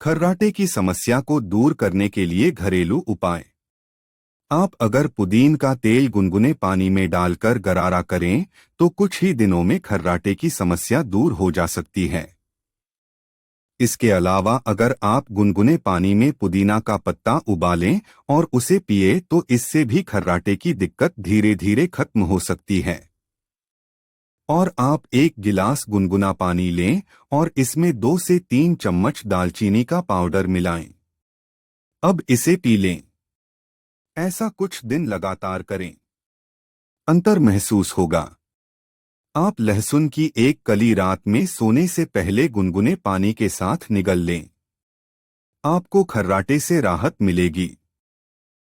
खर्राटे की समस्या को दूर करने के लिए घरेलू उपाय। आप अगर पुदीन का तेल गुनगुने पानी में डालकर गरारा करें तो कुछ ही दिनों में खर्राटे की समस्या दूर हो जा सकती है। इसके अलावा अगर आप गुनगुने पानी में पुदीना का पत्ता उबालें और उसे पिए तो इससे भी खर्राटे की दिक्कत धीरे धीरे खत्म हो सकती है। और आप एक गिलास गुनगुना पानी लें और इसमें 2 से 3 चम्मच दालचीनी का पाउडर मिलाएं। अब इसे पी लें। ऐसा कुछ दिन लगातार करें, अंतर महसूस होगा। आप लहसुन की एक कली रात में सोने से पहले गुनगुने पानी के साथ निगल लें। आपको खर्राटे से राहत मिलेगी।